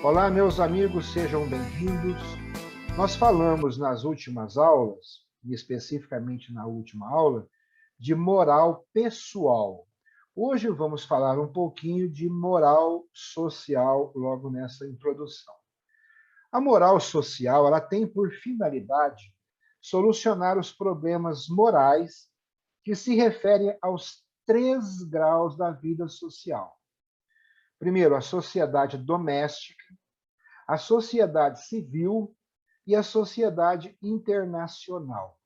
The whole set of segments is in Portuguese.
Olá, meus amigos, sejam bem-vindos. Nós falamos nas últimas aulas, e especificamente na última aula, de moral pessoal. Hoje vamos falar um pouquinho de moral social, logo nessa introdução. A moral social, ela tem por finalidade solucionar os problemas morais que se referem aos 3 graus da vida social. Primeiro, a sociedade doméstica, a sociedade civil e a sociedade internacional.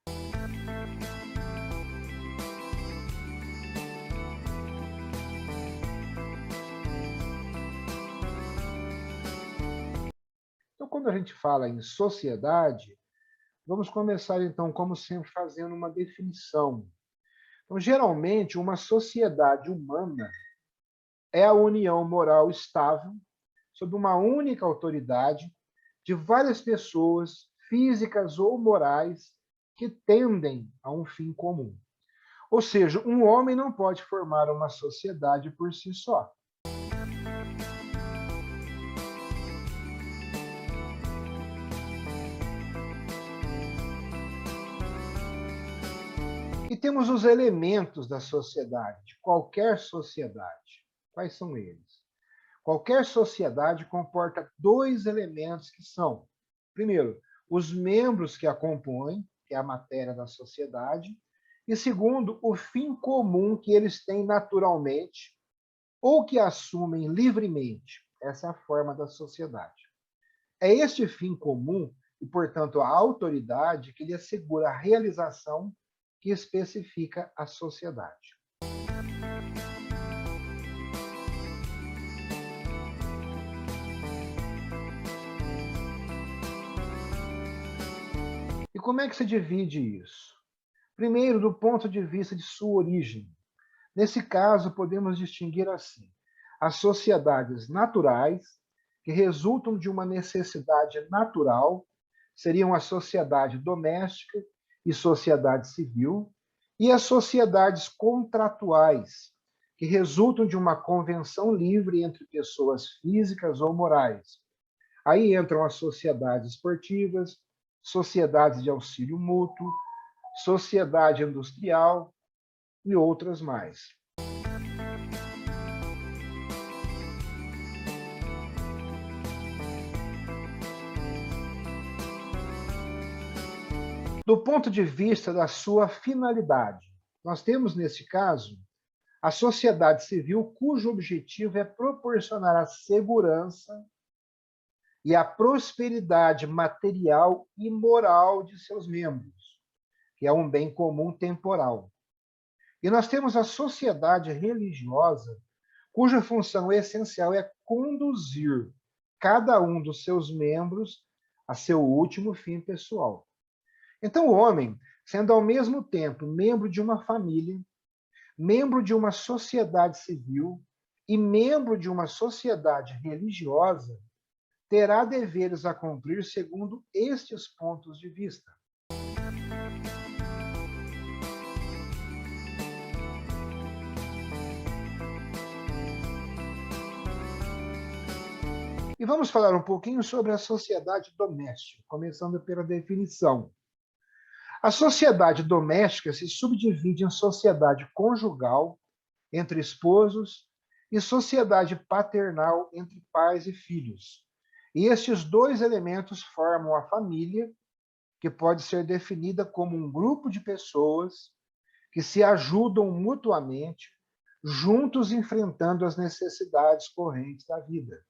Então, quando a gente fala em sociedade, vamos começar, então, como sempre, fazendo uma definição. Então, geralmente, uma sociedade humana é a união moral estável sob uma única autoridade de várias pessoas, físicas ou morais, que tendem a um fim comum. Ou seja, um homem não pode formar uma sociedade por si só. E temos os elementos da sociedade, de qualquer sociedade. Quais são eles? Qualquer sociedade comporta 2 elementos que são, primeiro, os membros que a compõem, que é a matéria da sociedade, e segundo, o fim comum que eles têm naturalmente ou que assumem livremente. Essa é a forma da sociedade. É este fim comum e, portanto, a autoridade que lhe assegura a realização que especifica a sociedade. E como é que se divide isso? Primeiro, do ponto de vista de sua origem. Nesse caso, podemos distinguir assim: as sociedades naturais, que resultam de uma necessidade natural, seriam a sociedade doméstica e sociedade civil, e as sociedades contratuais, que resultam de uma convenção livre entre pessoas físicas ou morais. Aí entram as sociedades esportivas, sociedades de auxílio mútuo, sociedade industrial e outras mais. Do ponto de vista da sua finalidade, nós temos, nesse caso, a sociedade civil, cujo objetivo é proporcionar a segurança e a prosperidade material e moral de seus membros, que é um bem comum temporal. E nós temos a sociedade religiosa, cuja função essencial é conduzir cada um dos seus membros a seu último fim pessoal. Então, o homem, sendo ao mesmo tempo membro de uma família, membro de uma sociedade civil e membro de uma sociedade religiosa, terá deveres a cumprir segundo estes pontos de vista. E vamos falar um pouquinho sobre a sociedade doméstica, começando pela definição. A sociedade doméstica se subdivide em sociedade conjugal, entre esposos, e sociedade paternal, entre pais e filhos. E estes 2 elementos formam a família, que pode ser definida como um grupo de pessoas que se ajudam mutuamente, juntos enfrentando as necessidades correntes da vida.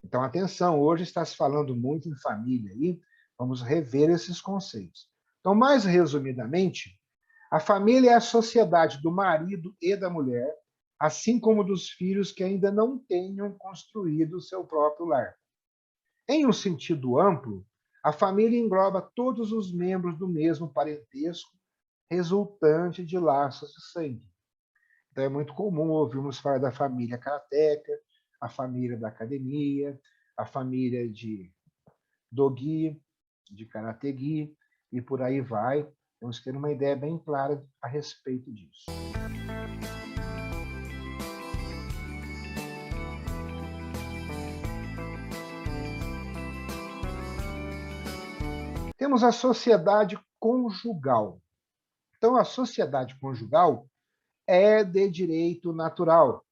Então, atenção, hoje está se falando muito em família e vamos rever esses conceitos. Então, mais resumidamente, a família é a sociedade do marido e da mulher, assim como dos filhos que ainda não tenham construído o seu próprio lar. Em um sentido amplo, a família engloba todos os membros do mesmo parentesco, resultante de laços de sangue. Então, é muito comum ouvirmos falar da família karateca, a família da academia, a família de dogi, de karategi, e por aí vai. Temos que ter uma ideia bem clara a respeito disso. Temos a sociedade conjugal. Então, a sociedade conjugal é de direito natural.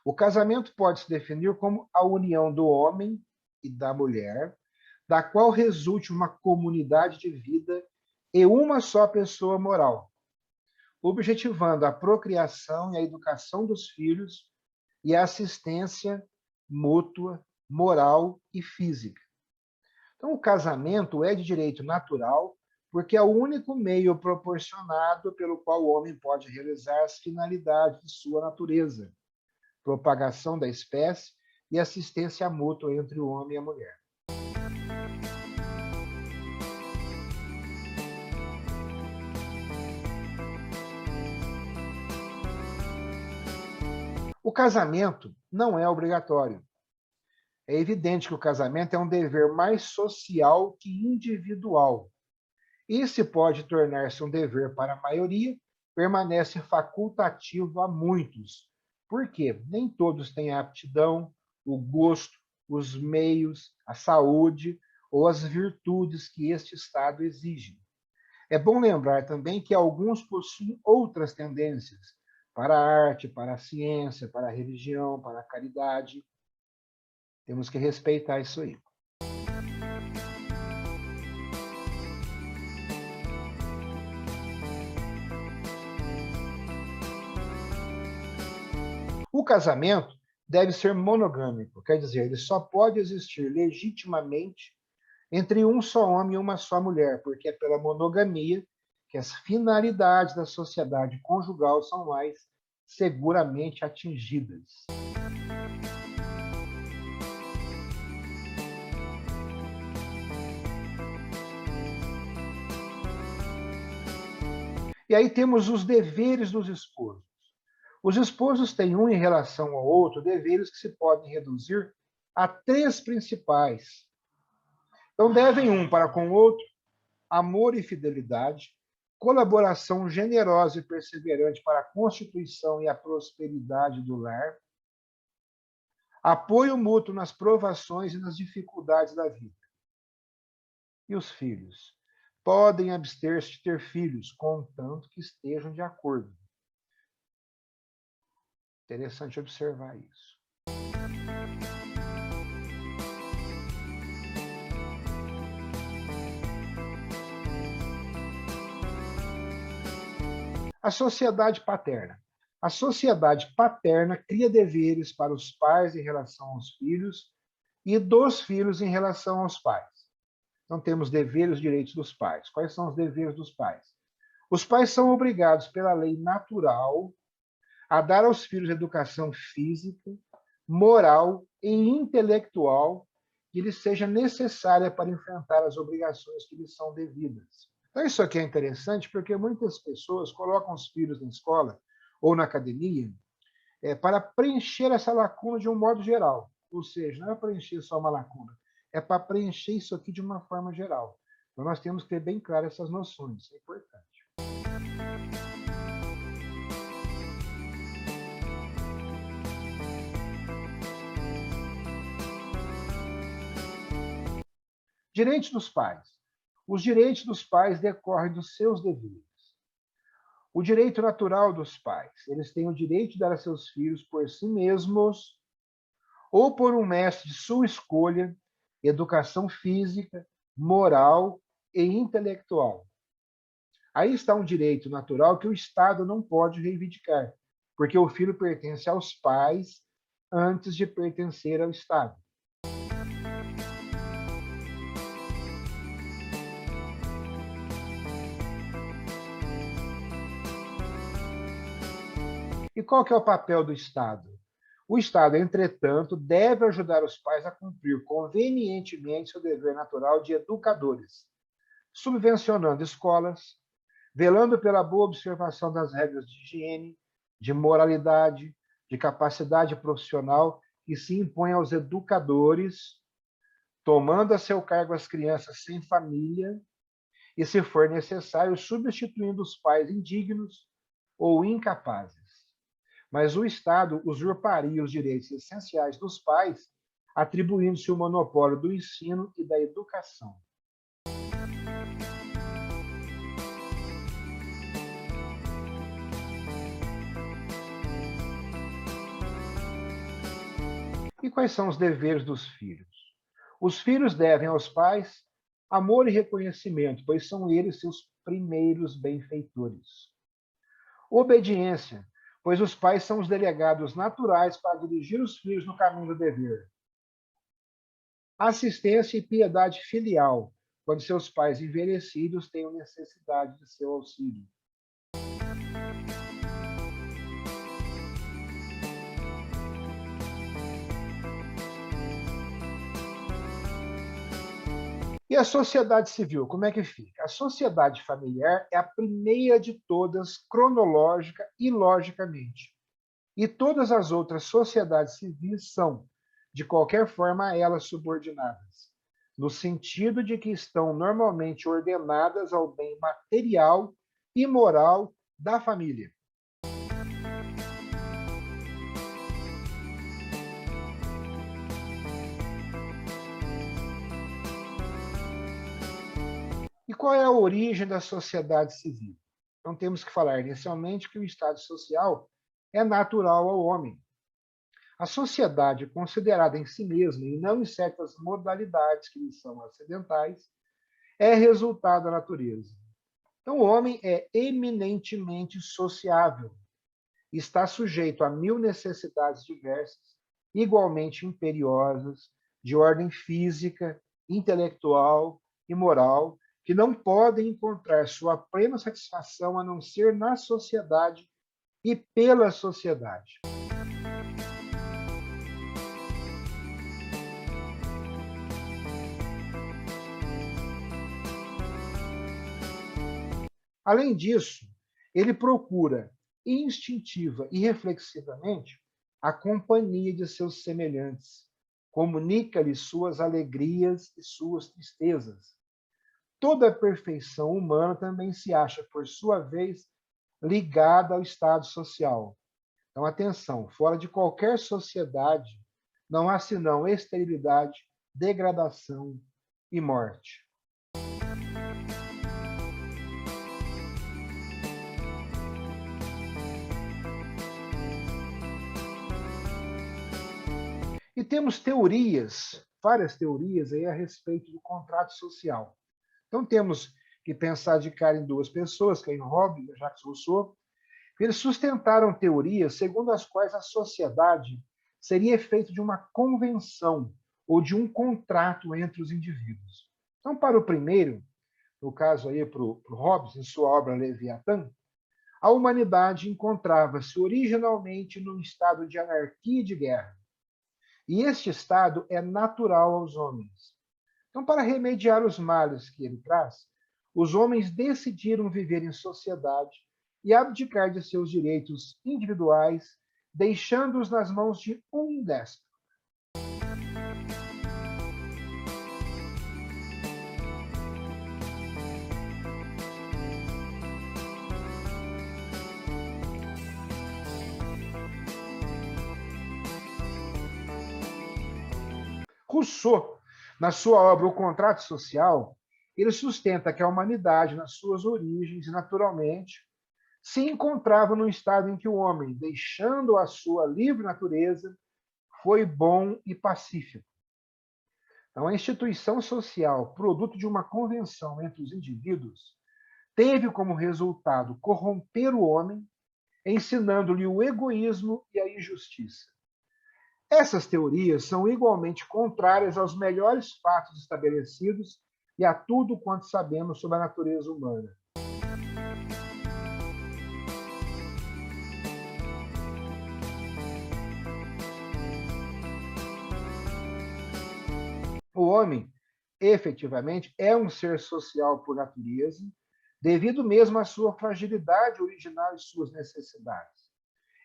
O casamento pode se definir como a união do homem e da mulher, da qual resulte uma comunidade de vida e uma só pessoa moral, objetivando a procriação e a educação dos filhos e a assistência mútua, moral e física. Então, o casamento é de direito natural, porque é o único meio proporcionado pelo qual o homem pode realizar as finalidades de sua natureza, propagação da espécie e assistência mútua entre o homem e a mulher. O casamento não é obrigatório. É evidente que o casamento é um dever mais social que individual. E se pode tornar-se um dever para a maioria, permanece facultativo a muitos. Por quê? Nem todos têm a aptidão, o gosto, os meios, a saúde ou as virtudes que este Estado exige. É bom lembrar também que alguns possuem outras tendências para a arte, para a ciência, para a religião, para a caridade. Temos que respeitar isso aí. O casamento deve ser monogâmico, quer dizer, ele só pode existir legitimamente entre um só homem e uma só mulher, porque é pela monogamia que as finalidades da sociedade conjugal são mais seguramente atingidas. E aí temos os deveres dos esposos. Os esposos têm um em relação ao outro deveres que se podem reduzir a três principais. Então devem um para com o outro amor e fidelidade, colaboração generosa e perseverante para a constituição e a prosperidade do lar, apoio mútuo nas provações e nas dificuldades da vida. E os filhos? Podem abster-se de ter filhos, contanto que estejam de acordo. Interessante observar isso. A sociedade paterna. A sociedade paterna cria deveres para os pais em relação aos filhos e dos filhos em relação aos pais. Então, temos deveres e direitos dos pais. Quais são os deveres dos pais? Os pais são obrigados pela lei natural a dar aos filhos educação física, moral e intelectual que lhes seja necessária para enfrentar as obrigações que lhes são devidas. Então, isso aqui é interessante porque muitas pessoas colocam os filhos na escola ou na academia para preencher essa lacuna de um modo geral. Ou seja, não é preencher só uma lacuna, é para preencher isso aqui de uma forma geral. Então, nós temos que ter bem claro essas noções, isso é importante. Direitos dos pais. Os direitos dos pais decorrem dos seus deveres. O direito natural dos pais. Eles têm o direito de dar a seus filhos por si mesmos ou por um mestre de sua escolha, educação física, moral e intelectual. Aí está um direito natural que o Estado não pode reivindicar, porque o filho pertence aos pais antes de pertencer ao Estado. E qual que é o papel do Estado? O Estado, entretanto, deve ajudar os pais a cumprir convenientemente seu dever natural de educadores, subvencionando escolas, velando pela boa observação das regras de higiene, de moralidade, de capacidade profissional que se impõe aos educadores, tomando a seu cargo as crianças sem família e, se for necessário, substituindo os pais indignos ou incapazes. Mas o Estado usurparia os direitos essenciais dos pais, atribuindo-se o monopólio do ensino e da educação. E quais são os deveres dos filhos? Os filhos devem aos pais amor e reconhecimento, pois são eles seus primeiros benfeitores. Obediência, pois os pais são os delegados naturais para dirigir os filhos no caminho do dever. Assistência e piedade filial, quando seus pais envelhecidos tenham necessidade de seu auxílio. E a sociedade civil, como é que fica? A sociedade familiar é a primeira de todas, cronológica e logicamente. E todas as outras sociedades civis são, de qualquer forma, a elas subordinadas, no sentido de que estão normalmente ordenadas ao bem material e moral da família. E qual é a origem da sociedade civil? Então, temos que falar inicialmente que o Estado social é natural ao homem. A sociedade, considerada em si mesma e não em certas modalidades que lhe são acidentais, é resultado da natureza. Então, o homem é eminentemente sociável, está sujeito a 1000 necessidades diversas, igualmente imperiosas, de ordem física, intelectual e moral, que não podem encontrar sua plena satisfação a não ser na sociedade e pela sociedade. Além disso, ele procura instintiva e reflexivamente a companhia de seus semelhantes, comunica-lhes suas alegrias e suas tristezas. Toda a perfeição humana também se acha, por sua vez, ligada ao estado social. Então, atenção, fora de qualquer sociedade, não há senão esterilidade, degradação e morte. E temos teorias, várias teorias aí a respeito do contrato social. Então temos que pensar de cara em duas pessoas, que é Hobbes e Jacques Rousseau. Eles sustentaram teorias segundo as quais a sociedade seria efeito de uma convenção ou de um contrato entre os indivíduos. Então, para o primeiro, no caso aí para o Hobbes, em sua obra Leviatã, a humanidade encontrava-se originalmente num estado de anarquia e de guerra. E este estado é natural aos homens. Então, para remediar os males que ele traz, os homens decidiram viver em sociedade e abdicar de seus direitos individuais, deixando-os nas mãos de um déspota. Rousseau, na sua obra O Contrato Social, ele sustenta que a humanidade, nas suas origens, naturalmente, se encontrava num estado em que o homem, deixando a sua livre natureza, foi bom e pacífico. Então, a instituição social, produto de uma convenção entre os indivíduos, teve como resultado corromper o homem, ensinando-lhe o egoísmo e a injustiça. Essas teorias são igualmente contrárias aos melhores fatos estabelecidos e a tudo quanto sabemos sobre a natureza humana. O homem, efetivamente, é um ser social por natureza, devido mesmo à sua fragilidade original e suas necessidades.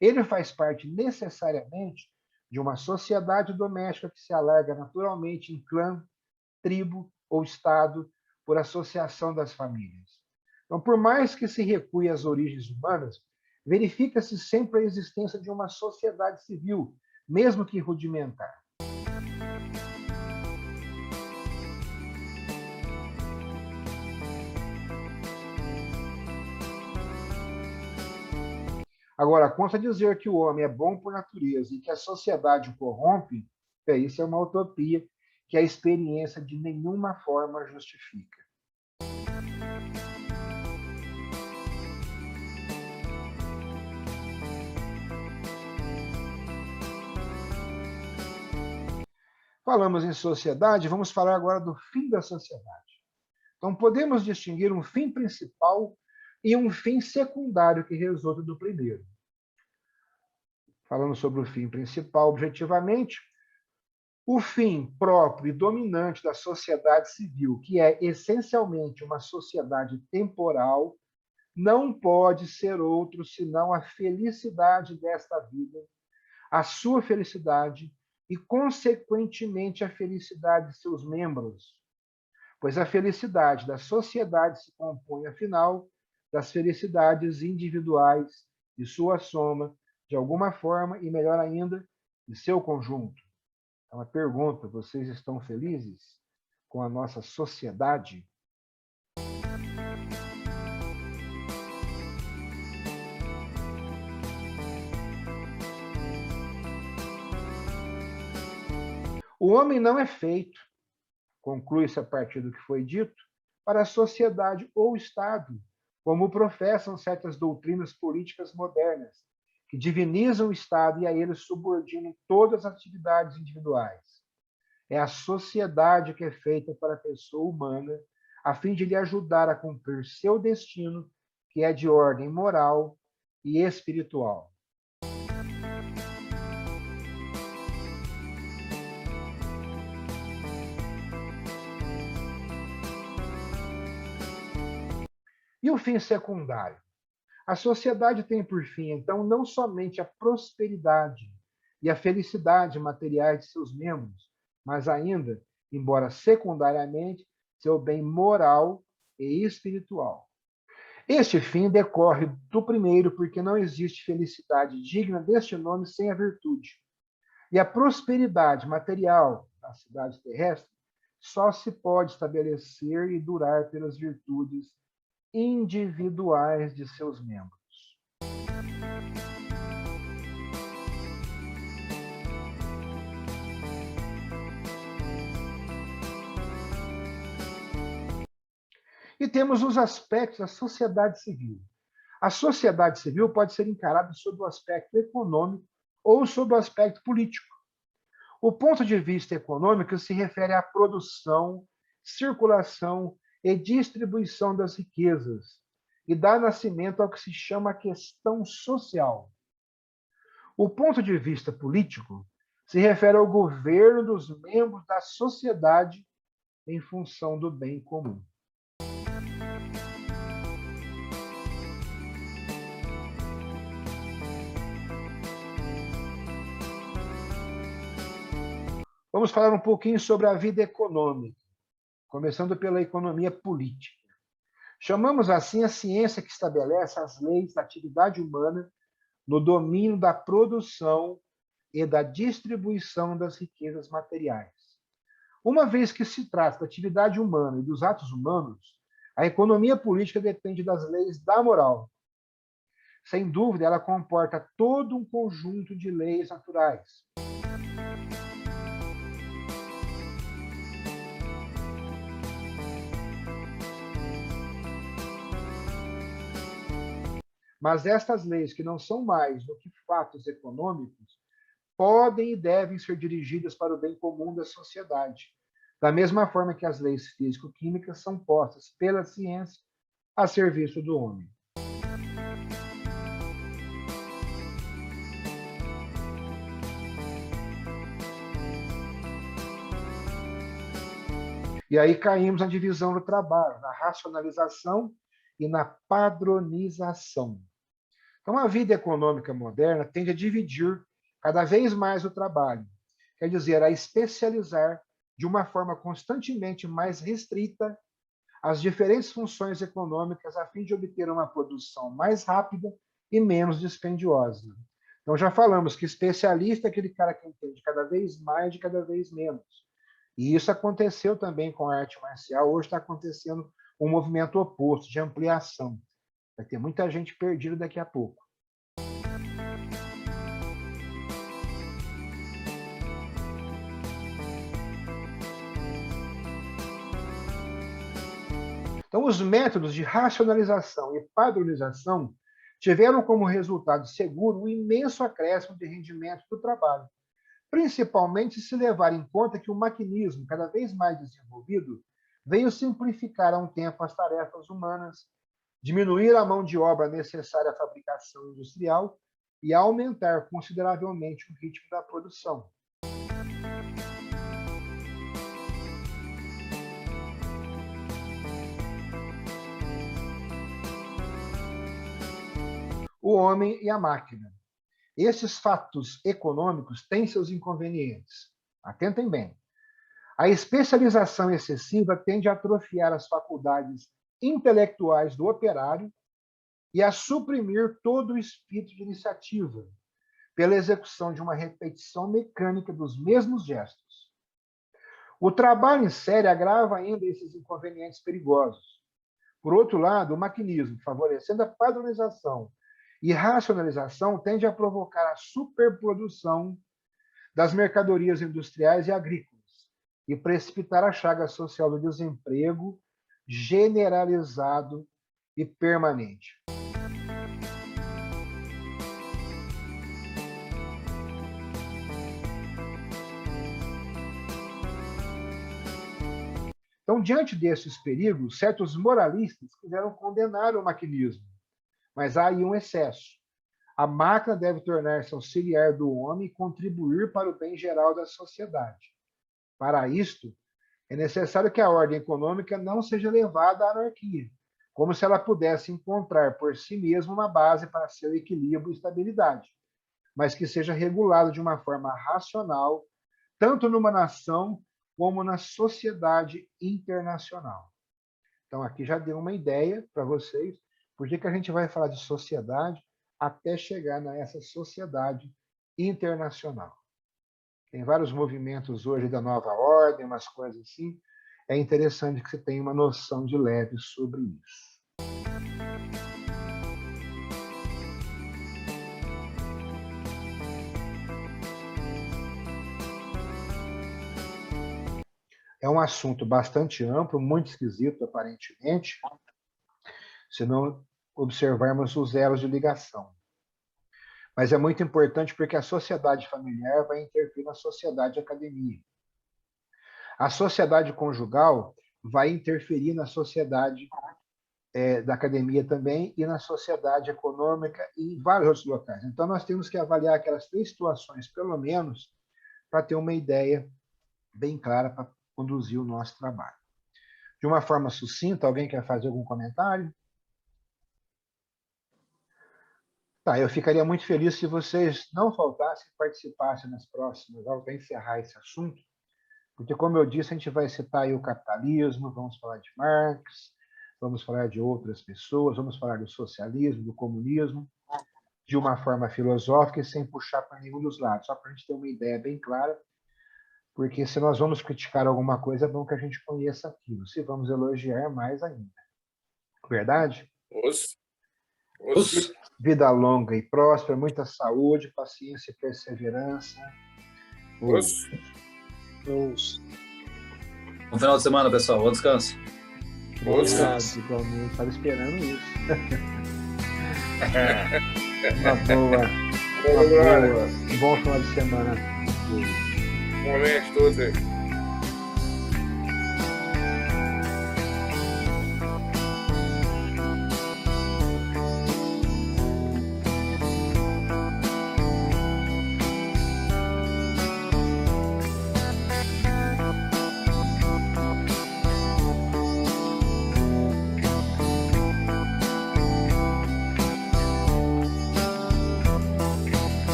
Ele faz parte necessariamente de uma sociedade doméstica que se alarga naturalmente em clã, tribo ou estado, por associação das famílias. Então, por mais que se recue às origens humanas, verifica-se sempre a existência de uma sociedade civil, mesmo que rudimentar. Agora, quanto a dizer que o homem é bom por natureza e que a sociedade o corrompe, isso é uma utopia que a experiência de nenhuma forma justifica. Falamos em sociedade, vamos falar agora do fim da sociedade. Então, podemos distinguir um fim principal e um fim secundário que resulta do primeiro. Falando sobre o fim principal, objetivamente, o fim próprio e dominante da sociedade civil, que é essencialmente uma sociedade temporal, não pode ser outro senão a felicidade desta vida, a sua felicidade e, consequentemente, a felicidade de seus membros, pois a felicidade da sociedade se compõe, afinal, das felicidades individuais de sua soma, de alguma forma, e melhor ainda, de seu conjunto. É uma pergunta: vocês estão felizes com a nossa sociedade? O homem não é feito, conclui-se a partir do que foi dito, para a sociedade ou Estado, como professam certas doutrinas políticas modernas, que divinizam o Estado e a ele subordinam todas as atividades individuais. É a sociedade que é feita para a pessoa humana, a fim de lhe ajudar a cumprir seu destino, que é de ordem moral e espiritual. E o fim secundário? A sociedade tem por fim, então, não somente a prosperidade e a felicidade materiais de seus membros, mas ainda, embora secundariamente, seu bem moral e espiritual. Este fim decorre do primeiro, porque não existe felicidade digna deste nome sem a virtude. E a prosperidade material da cidade terrestre só se pode estabelecer e durar pelas virtudes individuais de seus membros. E temos os aspectos da sociedade civil. A sociedade civil pode ser encarada sob o aspecto econômico ou sob o aspecto político. O ponto de vista econômico se refere à produção, circulação e distribuição das riquezas e dá nascimento ao que se chama questão social. O ponto de vista político se refere ao governo dos membros da sociedade em função do bem comum. Vamos falar um pouquinho sobre a vida econômica, começando pela economia política. Chamamos assim a ciência que estabelece as leis da atividade humana no domínio da produção e da distribuição das riquezas materiais. Uma vez que se trata da atividade humana e dos atos humanos, a economia política depende das leis da moral. Sem dúvida, ela comporta todo um conjunto de leis naturais. Mas estas leis, que não são mais do que fatos econômicos, podem e devem ser dirigidas para o bem comum da sociedade, da mesma forma que as leis físico-químicas são postas pela ciência a serviço do homem. E aí caímos na divisão do trabalho, na racionalização e na padronização. Então, a vida econômica moderna tende a dividir cada vez mais o trabalho, quer dizer, a especializar de uma forma constantemente mais restrita as diferentes funções econômicas a fim de obter uma produção mais rápida e menos dispendiosa. Então, já falamos que especialista é aquele cara que entende cada vez mais de cada vez menos. E isso aconteceu também com a arte marcial. Hoje está acontecendo um movimento oposto, de ampliação. Vai ter muita gente perdida daqui a pouco. Então, os métodos de racionalização e padronização tiveram como resultado seguro um imenso acréscimo de rendimento do trabalho, principalmente se levar em conta que o maquinismo, cada vez mais desenvolvido, veio simplificar a um tempo as tarefas humanas, diminuir a mão de obra necessária à fabricação industrial e aumentar consideravelmente o ritmo da produção. O homem e a máquina. Esses fatos econômicos têm seus inconvenientes. Atentem bem. A especialização excessiva tende a atrofiar as faculdades intelectuais do operário e a suprimir todo o espírito de iniciativa, pela execução de uma repetição mecânica dos mesmos gestos. O trabalho em série agrava ainda esses inconvenientes perigosos. Por outro lado, o maquinismo, favorecendo a padronização e racionalização, tende a provocar a superprodução das mercadorias industriais e agrícolas e precipitar a chaga social do desemprego generalizado e permanente. Então, diante desses perigos, certos moralistas quiseram condenar o maquinismo, mas há aí um excesso. A máquina deve tornar-se auxiliar do homem e contribuir para o bem geral da sociedade. Para isto, é necessário que a ordem econômica não seja levada à anarquia, como se ela pudesse encontrar por si mesma uma base para seu equilíbrio e estabilidade, mas que seja regulada de uma forma racional, tanto numa nação como na sociedade internacional. Então, aqui já deu uma ideia para vocês, por que a gente vai falar de sociedade até chegar nessa sociedade internacional. Tem vários movimentos hoje da nova ordem, umas coisas assim. É interessante que você tenha uma noção de leve sobre isso. É um assunto bastante amplo, muito esquisito, aparentemente, se não observarmos os elos de ligação. Mas é muito importante porque a sociedade familiar vai interferir na sociedade academia. A sociedade conjugal vai interferir na sociedade da academia também e na sociedade econômica e em vários outros locais. Então, nós temos que avaliar aquelas 3 situações, pelo menos, para ter uma ideia bem clara para conduzir o nosso trabalho. De uma forma sucinta, alguém quer fazer algum comentário? Tá, eu ficaria muito feliz se vocês não faltassem e participassem nas próximas aulas para encerrar esse assunto, porque, como eu disse, a gente vai citar aí o capitalismo, vamos falar de Marx, vamos falar de outras pessoas, vamos falar do socialismo, do comunismo, de uma forma filosófica e sem puxar para nenhum dos lados, só para a gente ter uma ideia bem clara, porque se nós vamos criticar alguma coisa, é bom que a gente conheça aquilo, se vamos elogiar, mais ainda. Verdade? Vida longa e próspera, muita saúde, paciência e perseverança. Bom final de semana, pessoal. Bom descanso. Bom descanso. Igualmente, estava esperando isso. Um bom final de semana. Igualmente, todos aí.